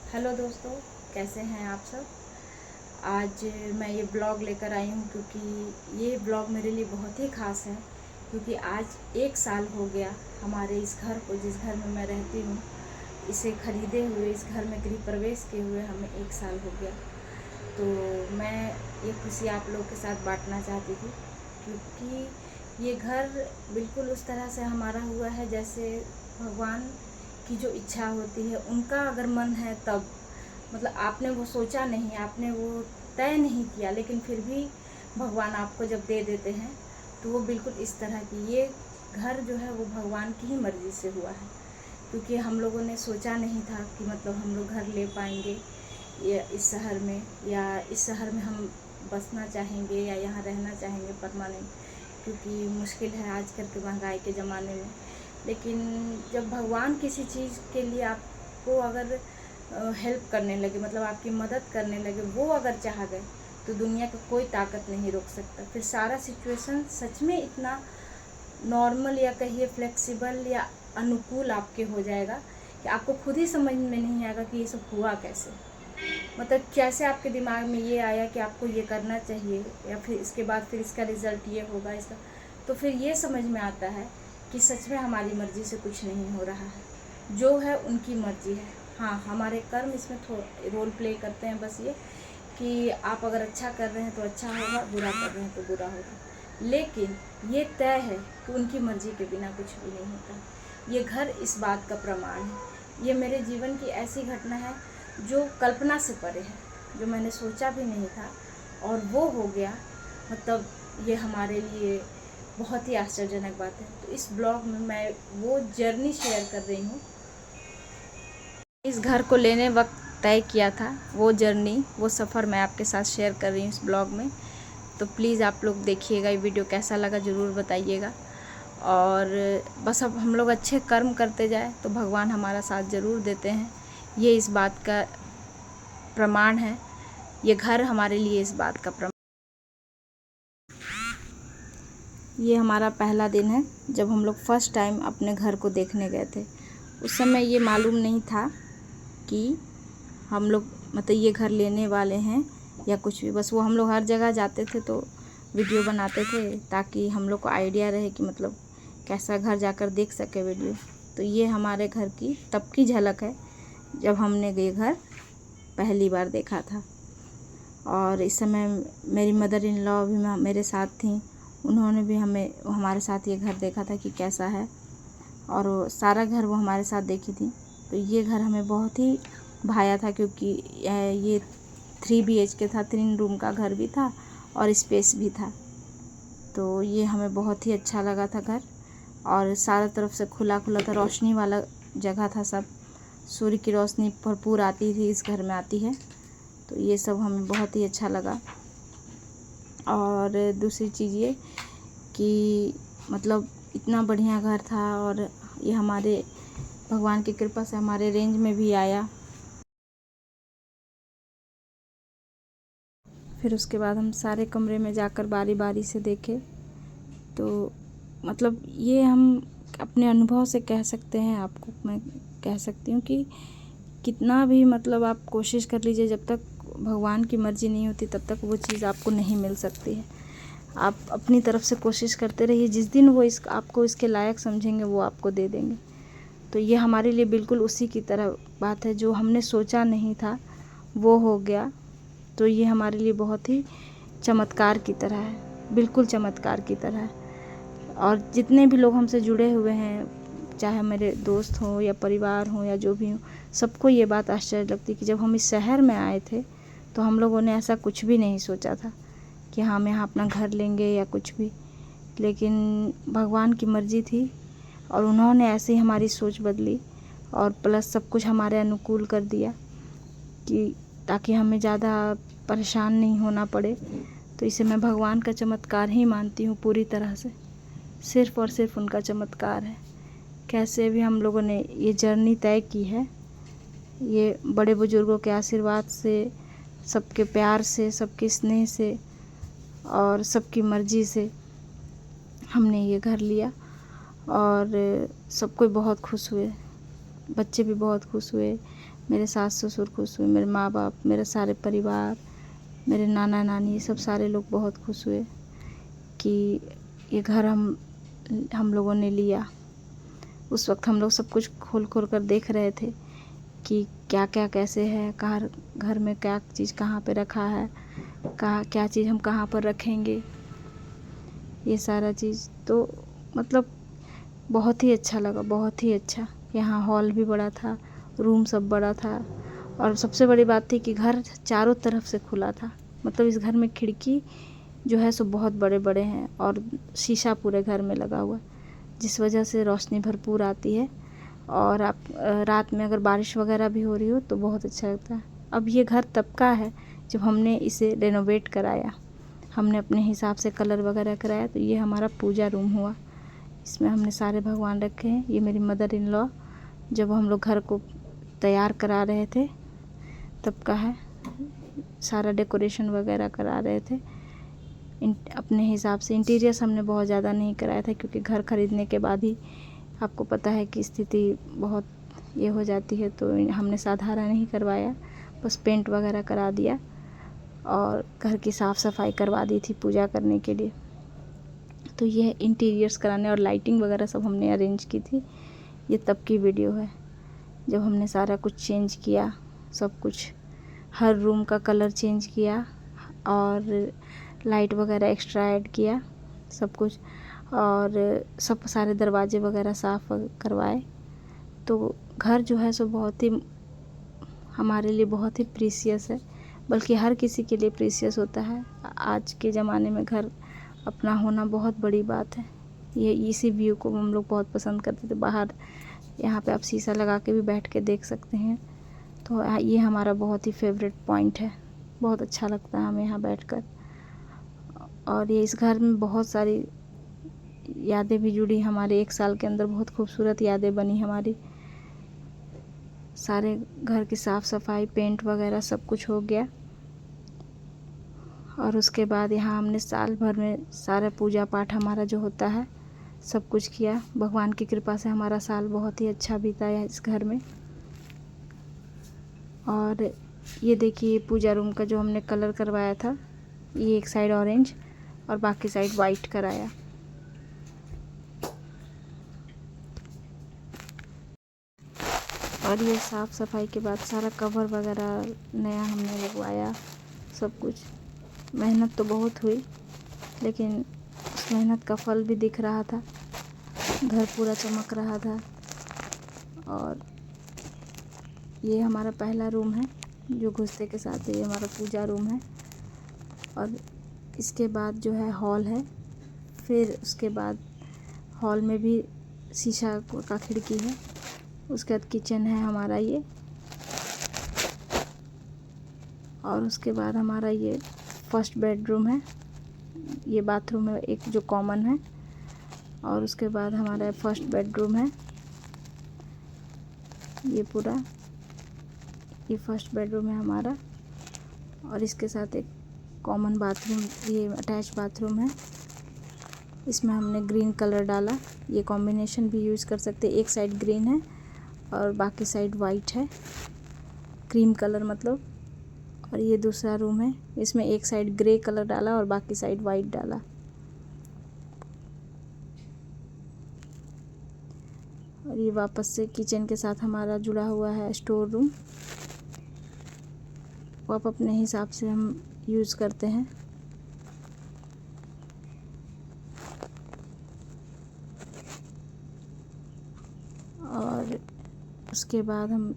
Hello दोस्तों, कैसे हैं आप सब। आज मैं ये ब्लॉग लेकर आई हूँ क्योंकि ये ब्लॉग मेरे लिए बहुत ही ख़ास है। क्योंकि आज 1 साल हो गया हमारे इस घर को, जिस घर में मैं रहती हूँ, इसे ख़रीदे हुए, इस घर में गृह प्रवेश किए हुए हमें 1 साल हो गया। तो मैं ये खुशी आप लोगों के साथ बांटना चाहती थी, क्योंकि ये घर बिल्कुल उस तरह से हमारा हुआ है जैसे भगवान की जो इच्छा होती है, उनका अगर मन है तब, मतलब आपने वो सोचा नहीं, आपने वो तय नहीं किया, लेकिन फिर भी भगवान आपको जब दे देते हैं तो वो बिल्कुल इस तरह की, ये घर जो है वो भगवान की ही मर्ज़ी से हुआ है। क्योंकि हम लोगों ने सोचा नहीं था कि मतलब हम लोग घर ले पाएंगे या इस शहर में, या इस शहर में हम बसना चाहेंगे या यहाँ रहना चाहेंगे परमानेंट, क्योंकि मुश्किल है आजकल के महंगाई के ज़माने में। लेकिन जब भगवान किसी चीज़ के लिए आपको अगर हेल्प करने लगे, मतलब आपकी मदद करने लगे, वो अगर चाह गए तो दुनिया का कोई ताकत नहीं रोक सकता। फिर सारा सिचुएशन सच में इतना नॉर्मल या कहिए फ्लेक्सिबल या अनुकूल आपके हो जाएगा कि आपको खुद ही समझ में नहीं आएगा कि ये सब हुआ कैसे। मतलब कैसे आपके दिमाग में ये आया कि आपको ये करना चाहिए, या फिर इसके बाद फिर इसका रिज़ल्ट ये होगा इसका। तो फिर ये समझ में आता है कि सच में हमारी मर्ज़ी से कुछ नहीं हो रहा है, जो है उनकी मर्ज़ी है। हाँ, हमारे कर्म इसमें रोल प्ले करते हैं, बस ये कि आप अगर अच्छा कर रहे हैं तो अच्छा होगा, बुरा कर रहे हैं तो बुरा होगा। लेकिन ये तय है कि उनकी मर्ज़ी के बिना कुछ भी नहीं होता। ये घर इस बात का प्रमाण है। ये मेरे जीवन की ऐसी घटना है जो कल्पना से परे है, जो मैंने सोचा भी नहीं था और वो हो गया। मतलब ये हमारे लिए बहुत ही आश्चर्यजनक बात है। तो इस ब्लॉग में मैं वो जर्नी शेयर कर रही हूँ, इस घर को लेने वक्त तय किया था, वो जर्नी, वो सफ़र मैं आपके साथ शेयर कर रही हूँ इस ब्लॉग में। तो प्लीज़ आप लोग देखिएगा, ये वीडियो कैसा लगा ज़रूर बताइएगा। और बस अब हम लोग अच्छे कर्म करते जाए तो भगवान हमारा साथ ज़रूर देते हैं, ये इस बात का प्रमाण है। ये घर हमारे लिए इस बात का प्रमाण। ये हमारा पहला दिन है जब हम लोग फर्स्ट टाइम अपने घर को देखने गए थे। उस समय ये मालूम नहीं था कि हम लोग मतलब ये घर लेने वाले हैं या कुछ भी। बस वो हम लोग हर जगह जाते थे तो वीडियो बनाते थे ताकि हम लोग को आइडिया रहे कि मतलब कैसा घर जाकर देख सके वीडियो। तो ये हमारे घर की तब की झलक है जब हमने ये घर पहली बार देखा था। और इस समय मेरी मदर इन लॉ भी मेरे साथ थी, उन्होंने भी हमारे साथ ये घर देखा था कि कैसा है, और सारा घर वो हमारे साथ देखी थी। तो ये घर हमें बहुत ही भाया था क्योंकि ये 3 BHK था, 3 रूम का घर भी था और स्पेस भी था। तो ये हमें बहुत ही अच्छा लगा था घर, और सारा तरफ से खुला खुला था, रोशनी वाला जगह था सब, सूर्य की रोशनी भरपूर आती थी, इस घर में आती है। तो ये सब हमें बहुत ही अच्छा लगा। और दूसरी चीज़ ये कि मतलब इतना बढ़िया घर था, और ये हमारे भगवान की कृपा से हमारे रेंज में भी आया। फिर उसके बाद हम सारे कमरे में जाकर बारी बारी से देखे। तो मतलब ये हम अपने अनुभव से कह सकते हैं, आपको मैं कह सकती हूँ कि कितना भी मतलब आप कोशिश कर लीजिए, जब तक भगवान की मर्ज़ी नहीं होती तब तक वो चीज़ आपको नहीं मिल सकती है। आप अपनी तरफ से कोशिश करते रहिए, जिस दिन वो आपको इसके लायक समझेंगे वो आपको दे देंगे। तो ये हमारे लिए बिल्कुल उसी की तरह बात है, जो हमने सोचा नहीं था वो हो गया। तो ये हमारे लिए बहुत ही चमत्कार की तरह है, बिल्कुल चमत्कार की तरह है। और जितने भी लोग हमसे जुड़े हुए हैं, चाहे मेरे दोस्त हों या परिवार हों या जो भी हों, सबको ये बात आश्चर्य लगती कि जब हम इस शहर में आए थे तो हम लोगों ने ऐसा कुछ भी नहीं सोचा था कि हम यहाँ अपना घर लेंगे या कुछ भी। लेकिन भगवान की मर्ज़ी थी और उन्होंने ऐसे ही हमारी सोच बदली, और प्लस सब कुछ हमारे अनुकूल कर दिया कि ताकि हमें ज़्यादा परेशान नहीं होना पड़े। तो इसे मैं भगवान का चमत्कार ही मानती हूँ पूरी तरह से, सिर्फ़ और सिर्फ उनका चमत्कार है। कैसे भी हम लोगों ने ये जर्नी तय की है, ये बड़े बुज़ुर्गों के आशीर्वाद से, सबके प्यार से, सबके स्नेह से और सबकी मर्ज़ी से हमने ये घर लिया। और सब कोई बहुत खुश हुए, बच्चे भी बहुत खुश हुए, मेरे सास ससुर खुश हुए, मेरे माँ बाप, मेरे सारे परिवार, मेरे नाना नानी, ये सब सारे लोग बहुत खुश हुए कि ये घर हम लोगों ने लिया। उस वक्त हम लोग सब कुछ खोल खोल कर देख रहे थे कि क्या क्या कैसे है, कहाँ घर में क्या चीज़ कहाँ पे रखा है, कहाँ क्या चीज़ हम कहाँ पर रखेंगे, ये सारा चीज़ तो मतलब बहुत ही अच्छा लगा, बहुत ही अच्छा। यहाँ हॉल भी बड़ा था, रूम सब बड़ा था, और सबसे बड़ी बात थी कि घर चारों तरफ से खुला था। मतलब इस घर में खिड़की जो है सो बहुत बड़े बड़े हैं और शीशा पूरे घर में लगा हुआ, जिस वजह से रोशनी भरपूर आती है। और आप रात में अगर बारिश वगैरह भी हो रही हो तो बहुत अच्छा लगता है। अब ये घर तब का है जब हमने इसे रेनोवेट कराया, हमने अपने हिसाब से कलर वगैरह कराया, तो ये हमारा पूजा रूम हुआ। इसमें हमने सारे भगवान रखे हैं। ये मेरी मदर इन लॉ जब हम लोग घर को तैयार करा रहे थे तब का है, सारा डेकोरेशन वगैरह करा रहे थे अपने हिसाब से। इंटीरियर्स हमने बहुत ज़्यादा नहीं कराया था क्योंकि घर ख़रीदने के बाद ही आपको पता है कि स्थिति बहुत ये हो जाती है, तो हमने साधारण नहीं करवाया, बस पेंट वगैरह करा दिया और घर की साफ़ सफाई करवा दी थी पूजा करने के लिए। तो ये इंटीरियर्स कराने और लाइटिंग वगैरह सब हमने अरेंज की थी। ये तब की वीडियो है जब हमने सारा कुछ चेंज किया, सब कुछ, हर रूम का कलर चेंज किया और लाइट वगैरह एक्स्ट्रा ऐड किया सब कुछ, और सब सारे दरवाजे वगैरह साफ़ करवाए। तो घर जो है सो बहुत ही हमारे लिए बहुत ही प्रीसियस है, बल्कि हर किसी के लिए प्रीसियस होता है। आज के ज़माने में घर अपना होना बहुत बड़ी बात है। ये इसी व्यू को हम लोग बहुत पसंद करते थे। बाहर यहाँ पे आप शीशा लगा के भी बैठ के देख सकते हैं, तो ये हमारा बहुत ही फेवरेट पॉइंट है। बहुत अच्छा लगता है हमें यहाँ बैठकर। और ये इस घर में बहुत सारी यादें भी जुड़ी, हमारे 1 साल के अंदर बहुत खूबसूरत यादें बनी हमारी। सारे घर की साफ़ सफाई, पेंट वगैरह सब कुछ हो गया। और उसके बाद यहाँ हमने साल भर में सारा पूजा पाठ हमारा जो होता है सब कुछ किया। भगवान की कृपा से हमारा साल बहुत ही अच्छा बीता है इस घर में। और ये देखिए पूजा रूम का जो हमने कलर करवाया था, ये एक साइड ऑरेंज और बाकी साइड वाइट कराया। और ये साफ़ सफाई के बाद सारा कवर वगैरह नया हमने लगवाया, सब कुछ। मेहनत तो बहुत हुई, लेकिन उस मेहनत का फल भी दिख रहा था, घर पूरा चमक रहा था। और ये हमारा पहला रूम है जो घुसते के साथ ये हमारा पूजा रूम है। और इसके बाद जो है हॉल है, फिर उसके बाद हॉल में भी शीशा का खिड़की है। उसके बाद किचन है हमारा ये, और उसके बाद हमारा ये फर्स्ट बेडरूम है। ये बाथरूम है एक जो कॉमन है, और उसके बाद हमारा फर्स्ट बेडरूम है। ये पूरा ये फर्स्ट बेडरूम है हमारा, और इसके साथ एक कॉमन बाथरूम, ये अटैच बाथरूम है। इसमें हमने ग्रीन कलर डाला, ये कॉम्बिनेशन भी यूज़ कर सकते हैं। एक साइड ग्रीन है और बाकी साइड वाइट है, क्रीम कलर मतलब। और ये दूसरा रूम है, इसमें एक साइड ग्रे कलर डाला और बाकी साइड वाइट डाला। और ये वापस से किचन के साथ हमारा जुड़ा हुआ है स्टोर रूम, वो आप अपने हिसाब से हम यूज़ करते हैं। और उसके बाद हम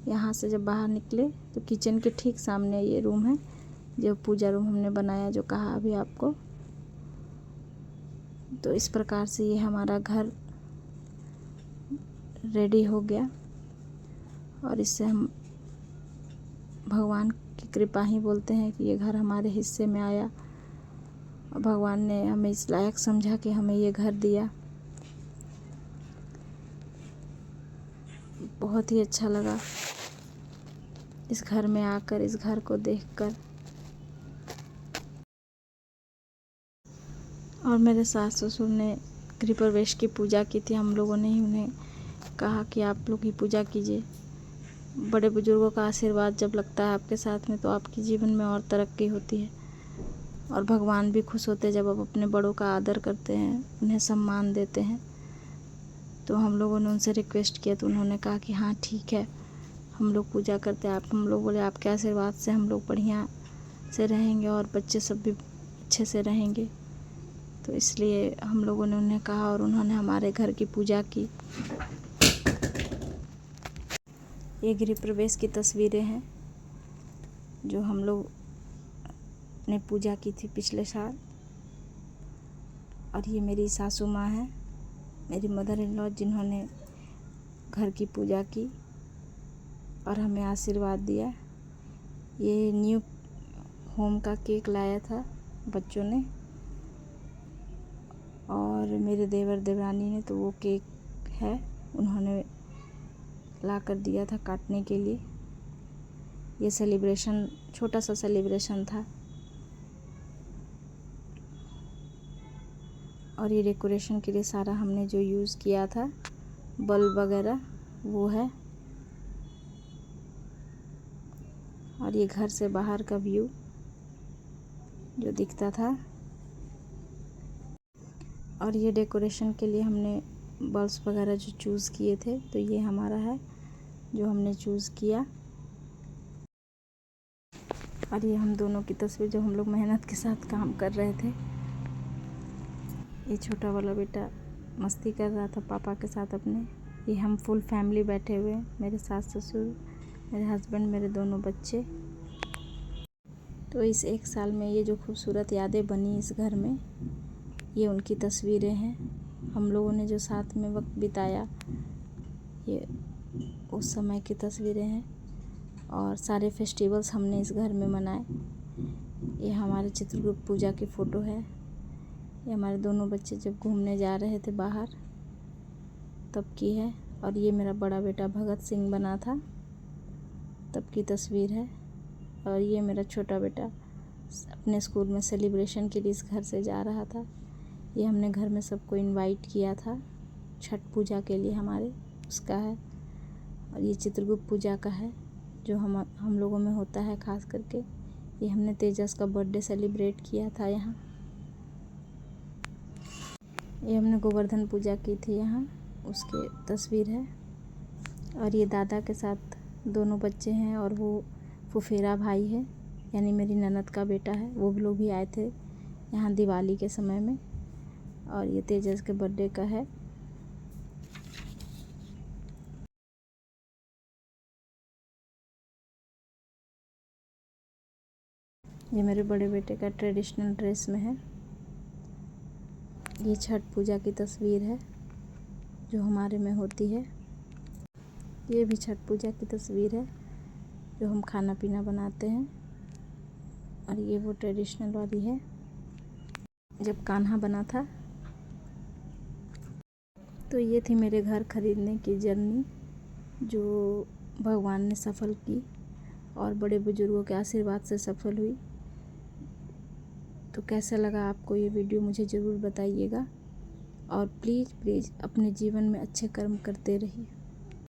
यहाँ से जब बाहर निकले तो किचन के ठीक सामने ये रूम है जो पूजा रूम हमने बनाया, जो कहा अभी आपको। तो इस प्रकार से ये हमारा घर रेडी हो गया, और इससे हम भगवान की कृपा ही बोलते हैं कि ये घर हमारे हिस्से में आया और भगवान ने हमें इस लायक समझा कि हमें ये घर दिया। बहुत ही अच्छा लगा इस घर में आकर, इस घर को देखकर। और मेरे सास ससुर ने गृह प्रवेश की पूजा की थी, हम लोगों ने ही उन्हें कहा कि आप लोग ही पूजा कीजिए। बड़े बुजुर्गों का आशीर्वाद जब लगता है आपके साथ में तो आपकी जीवन में और तरक्की होती है, और भगवान भी खुश होते हैं जब आप अपने बड़ों का आदर करते हैं, उन्हें सम्मान देते हैं। तो हम लोगों ने उनसे रिक्वेस्ट किया तो उन्होंने कहा कि हाँ ठीक है, हम लोग पूजा करते हैं। हम लोग बोले आपके आशीर्वाद से हम लोग बढ़िया से रहेंगे और बच्चे सब भी अच्छे से रहेंगे। तो इसलिए हम लोगों ने उन्हें कहा और उन्होंने हमारे घर की पूजा की। ये गृह प्रवेश की तस्वीरें हैं जो हम लोग ने पूजा की थी पिछले साल। और ये मेरी सासू माँ है, मेरी मदर इन लॉ, जिन्होंने घर की पूजा की और हमें आशीर्वाद दिया। ये न्यू होम का केक लाया था बच्चों ने, और मेरे देवर देवरानी ने तो वो केक है, उन्होंने ला कर दिया था काटने के लिए। ये सेलिब्रेशन, छोटा सा सेलिब्रेशन था। और ये डेकोरेशन के लिए सारा हमने जो यूज़ किया था, बल्ब वगैरह, वो है। और ये घर से बाहर का व्यू जो दिखता था। और ये डेकोरेशन के लिए हमने बल्ब्स वगैरह जो चूज़ किए थे, तो ये हमारा है जो हमने चूज़ किया। और ये हम दोनों की तस्वीर जो हम लोग मेहनत के साथ काम कर रहे थे। ये छोटा वाला बेटा मस्ती कर रहा था पापा के साथ अपने। ये हम फुल फैमिली बैठे हुए, मेरे सास ससुर, मेरे हस्बैंड, मेरे दोनों बच्चे। तो इस एक साल में ये जो खूबसूरत यादें बनी इस घर में, ये उनकी तस्वीरें हैं। हम लोगों ने जो साथ में वक्त बिताया, ये उस समय की तस्वीरें हैं। और सारे फेस्टिवल्स हमने इस घर में मनाए। ये हमारे चित्रगुप्त पूजा की फ़ोटो है। ये हमारे दोनों बच्चे जब घूमने जा रहे थे बाहर तब की है। और ये मेरा बड़ा बेटा भगत सिंह बना था तब की तस्वीर है। और ये मेरा छोटा बेटा अपने स्कूल में सेलिब्रेशन के लिए इस घर से जा रहा था। ये हमने घर में सबको इनवाइट किया था छठ पूजा के लिए हमारे, उसका है। और ये चित्रगुप्त पूजा का है जो हम लोगों में होता है ख़ास करके। ये हमने तेजस का बर्थडे सेलिब्रेट किया था यहाँ। ये हमने गोवर्धन पूजा की थी यहाँ, उसकी तस्वीर है। और ये दादा के साथ दोनों बच्चे हैं, और वो फुफेरा भाई है, यानी मेरी ननद का बेटा है। वो लोग भी आए थे यहाँ दिवाली के समय में। और ये तेजस के बर्थडे का है। ये मेरे बड़े बेटे का ट्रेडिशनल ड्रेस में है। ये छठ पूजा की तस्वीर है जो हमारे में होती है। ये भी छठ पूजा की तस्वीर है जो हम खाना पीना बनाते हैं। और ये वो ट्रेडिशनल वाली है जब कान्हा बना था। तो ये थी मेरे घर खरीदने की जर्नी जो भगवान ने सफल की और बड़े बुजुर्गों के आशीर्वाद से सफल हुई। तो कैसा लगा आपको ये वीडियो मुझे ज़रूर बताइएगा। और प्लीज़ अपने जीवन में अच्छे कर्म करते रहिए।